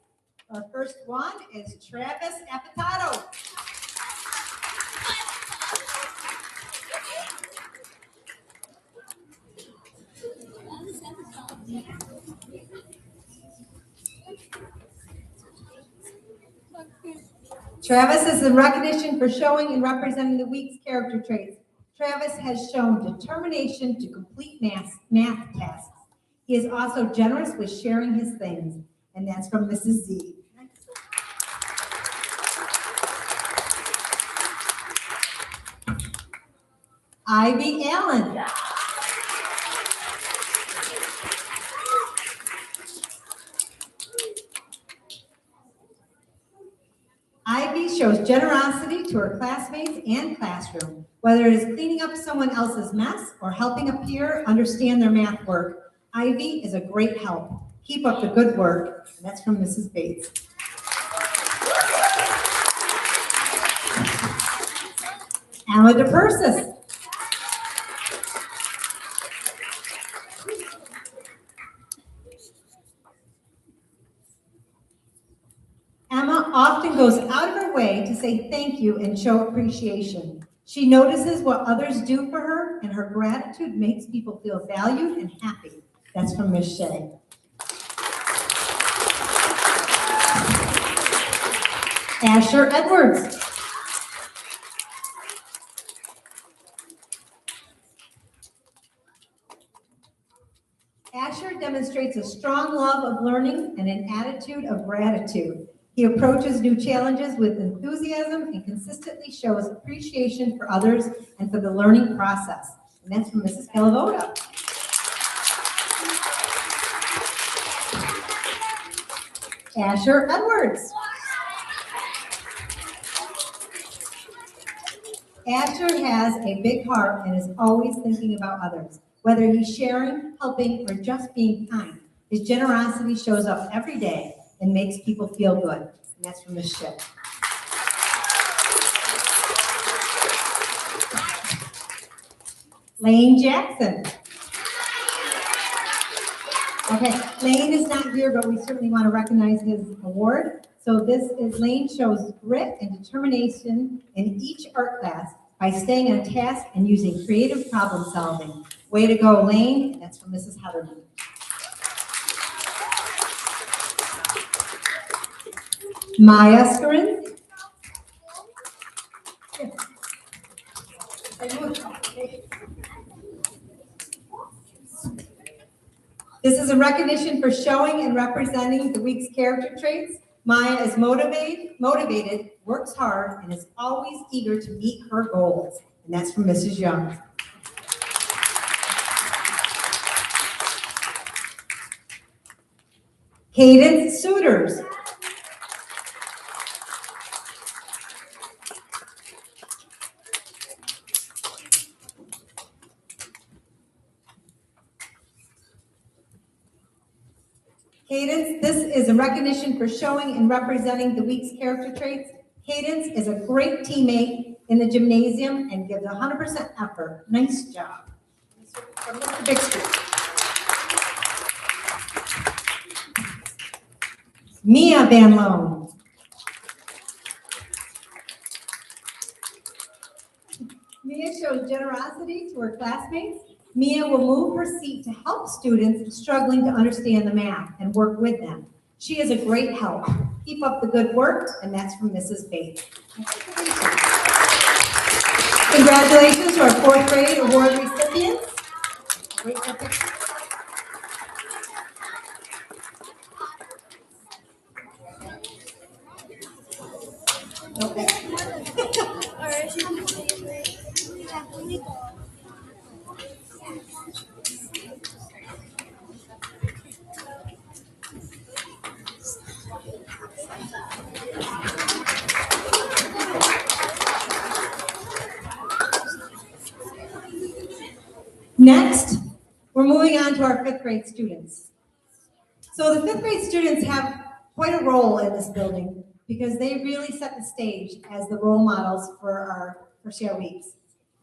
Our first one is Travis Apatato. Travis is in recognition for showing and representing the week's character traits. Travis has shown determination to complete math tasks. He is also generous with sharing his things, and that's from Mrs. Z. Ivy Allen. Ivy shows generosity to her classmates and classroom, whether it is cleaning up someone else's mess or helping a peer understand their math work. Ivy is a great help. Keep up the good work. And that's from Mrs. Bates. Emma DePersis. Emma often goes out of her way to say thank you and show appreciation. She notices what others do for her, and her gratitude makes people feel valued and happy. That's from Ms. Shea. Asher Edwards. Asher demonstrates a strong love of learning and an attitude of gratitude. He approaches new challenges with enthusiasm and consistently shows appreciation for others and for the learning process. And that's from Mrs. Calavota. Asher Edwards. Asher has a big heart and is always thinking about others. Whether he's sharing, helping, or just being kind, his generosity shows up every day and makes people feel good. And that's from Ms. Schiff. Lane Jackson. Okay, Lane is not here, but we certainly want to recognize his award. So this is Lane shows grit and determination in each art class by staying on task and using creative problem solving. Way to go, Lane. That's from Mrs. Hutterman. Maya Scarin. This is a recognition for showing and representing the week's character traits. Maya is motivated, works hard, and is always eager to meet her goals. And that's from Mrs. Young. Cadence Suitors. Cadence, this is a recognition for showing and representing the week's character traits. Cadence is a great teammate in the gymnasium and gives 100% effort. Nice job. From Mr. Bixby. Mia Van Loan. Mia shows generosity to her classmates. Mia will move her seat to help students struggling to understand the math and work with them. She is a great help. Keep up the good work, and that's from Mrs. Bates. Congratulations to our fourth grade award recipients. Great work. Okay. Next, we're moving on to our fifth grade students. So the fifth grade students have quite a role in this building because they really set the stage as the role models for our First Year Weeks.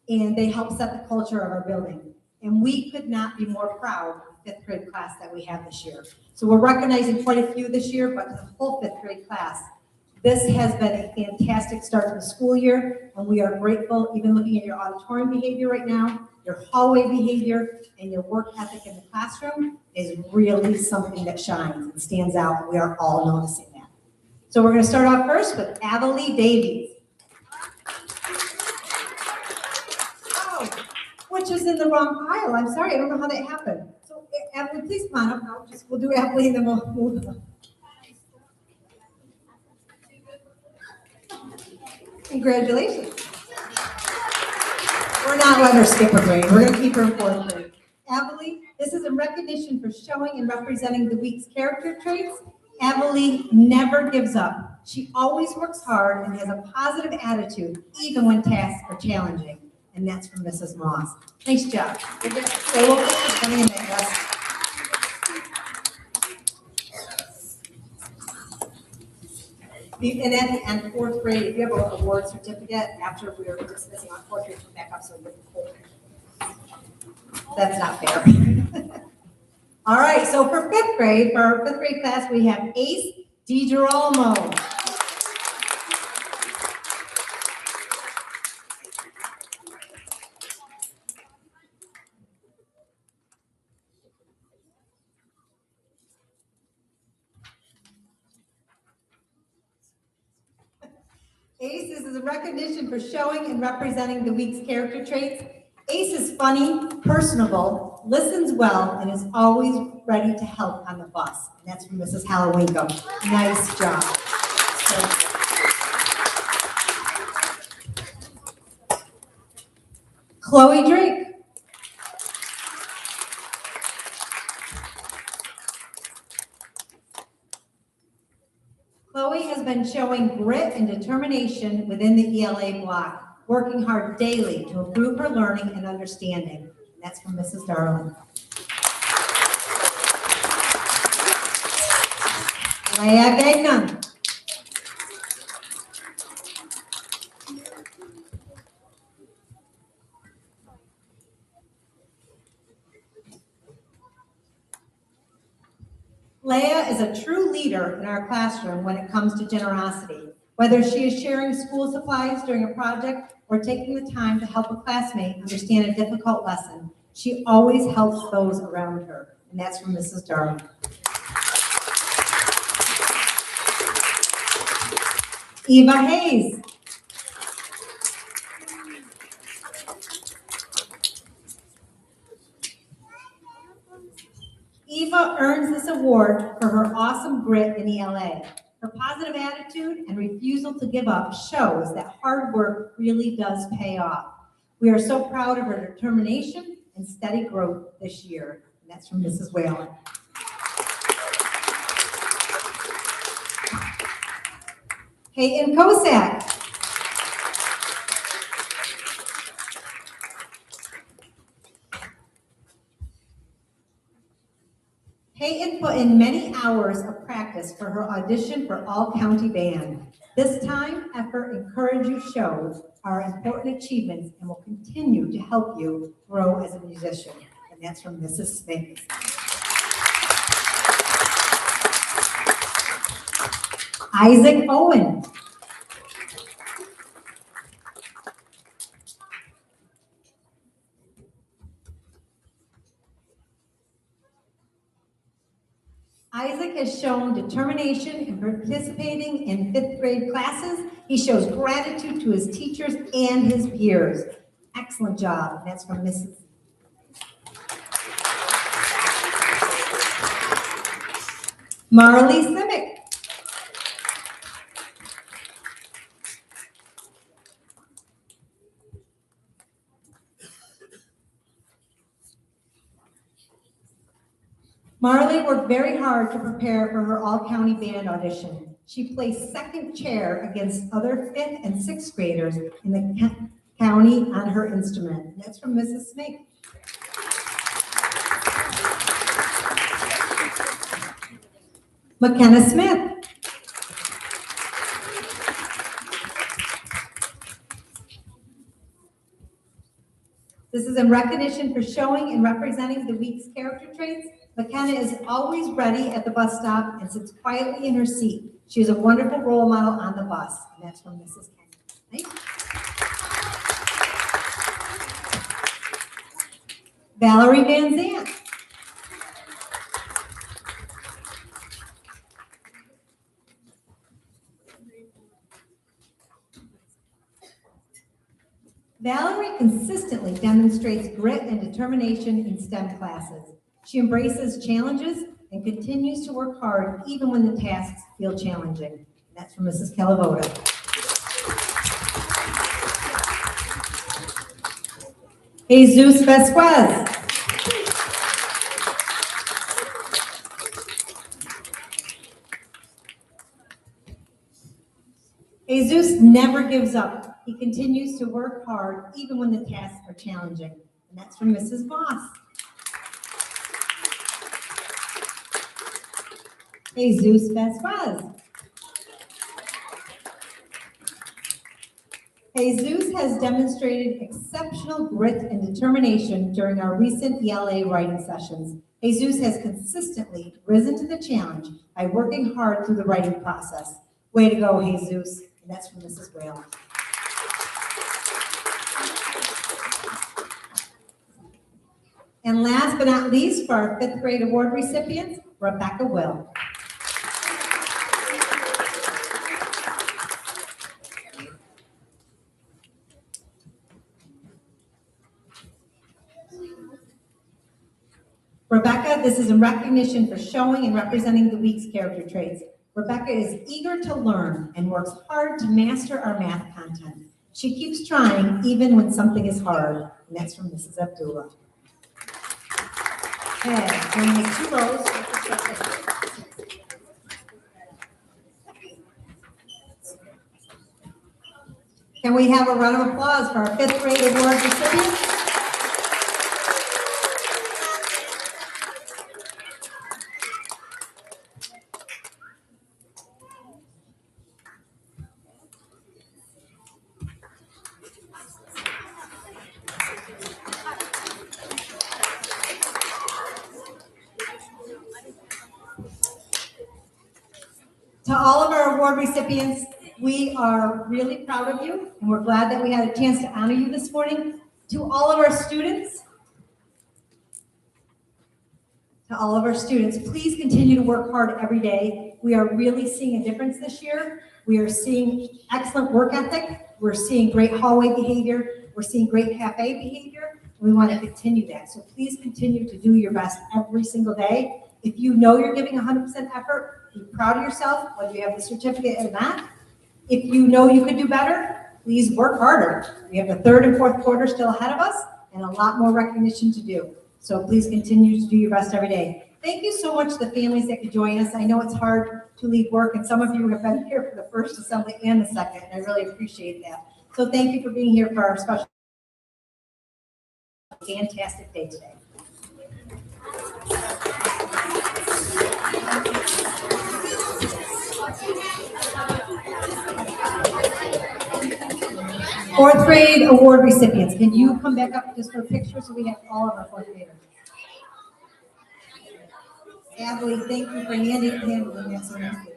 And they help set the culture of our building. And we could not be more proud of the fifth grade class that we have this year. So we're recognizing quite a few this year, but the whole fifth grade class, this has been a fantastic start to the school year, and we are grateful, even looking at your auditorium behavior right now, your hallway behavior, and your work ethic in the classroom is really something that shines and stands out. We are all noticing that. So we're going to start off first with Avalee Davies. Oh, which is in the wrong pile. I'm sorry, I don't know how that happened. So Avalee, please come on up now. We'll do Avalee and then we'll move on. Congratulations. We're not letting her skip a grade. We're going to keep her in fourth grade. Avalee, this is in recognition for showing and representing the week's character traits. Avalee never gives up. She always works hard and has a positive attitude, even when tasks are challenging. And that's from Mrs. Moss. Nice job. So we'll put coming in that class. And at the end, fourth grade, if you have an award certificate after we were dismissing on fourth grade, come back up so we can hold it. That's not fair. All right, so for fifth grade, for our fifth grade class, we have Ace DiGirolamo. Ace is a recognition for showing and representing the week's character traits. Ace is funny, personable, listens well, and is always ready to help on the bus. And that's from Mrs. Hallowinko. Nice job. Chloe Drake. Chloe has been showing grit and determination within the ELA block, working hard daily to improve her learning and understanding. And that's from Mrs. Darling. Leah Gagnon. Leah is a true leader in our classroom when it comes to generosity. Whether she is sharing school supplies during a project or taking the time to help a classmate understand a difficult lesson, she always helps those around her. And that's from Mrs. Darling. Eva Hayes. Eva earns this award for her awesome grit in ELA. Her positive attitude and refusal to give up shows that hard work really does pay off. We are so proud of her determination and steady growth this year. And that's from Mrs. Whalen. Peyton Kosak. Peyton put in many hours of practice for her audition for All County Band. This time, effort, and courage you showed are important achievements and will continue to help you grow as a musician. And that's from Mrs. Smith. Isaac Owen. Isaac has shown determination in participating in fifth grade classes. He shows gratitude to his teachers and his peers. Excellent job. That's from Mrs. Marley Simic. Marley worked very hard to prepare for her all-county band audition. She placed second chair against other fifth and sixth graders in the county on her instrument. That's from Mrs. Smith. McKenna Smith. This is in recognition for showing and representing the week's character traits. McKenna is always ready at the bus stop and sits quietly in her seat. She is a wonderful role model on the bus, and that's from Mrs. Kenny. Right? Valerie Van Zandt. Valerie consistently demonstrates grit and determination in STEM classes. She embraces challenges and continues to work hard even when the tasks feel challenging. And that's from Mrs. Calavoda. Jesus Vasquez. Jesus never gives up. He continues to work hard even when the tasks are challenging. And that's from Mrs. Voss. Jesus Vasquez. Jesus has demonstrated exceptional grit and determination during our recent ELA writing sessions. Jesus has consistently risen to the challenge by working hard through the writing process. Way to go, Jesus. And that's from Mrs. Whale. And last but not least, for our 5th grade award recipients, Rebecca Will. Rebecca, this is in recognition for showing and representing the week's character traits. Rebecca is eager to learn and works hard to master our math content. She keeps trying even when something is hard. And that's from Mrs. Abdullah. Okay, we're going to make 2 rows. Can we have a round of applause for our 5th grade award recipients? To all of our award recipients, we are really proud of you, and we're glad that we had a chance to honor you this morning. To all of our students, please continue to work hard every day. We are really seeing a difference this year. We are seeing excellent work ethic. We're seeing great hallway behavior. We're seeing great cafe behavior. We want to continue that. So please continue to do your best every single day. If you know you're giving 100% effort, be proud of yourself, whether you have the certificate or not. If you know you could do better, please work harder. We have the 3rd and 4th quarter still ahead of us and a lot more recognition to do. So please continue to do your best every day. Thank you so much to the families that could join us. I know it's hard to leave work, and some of you have been here for the first assembly and the second, and I really appreciate that. So thank you for being here for our special, fantastic day today. Fourth grade award recipients, can you come back up just for a picture so we have all of our 4th graders? Emily, thank you for handling that so nicely.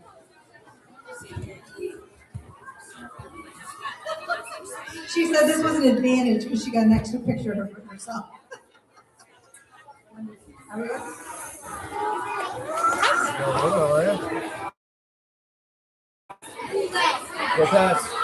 She said this was an advantage because she got an extra picture of herself. Are we ready? Go pass.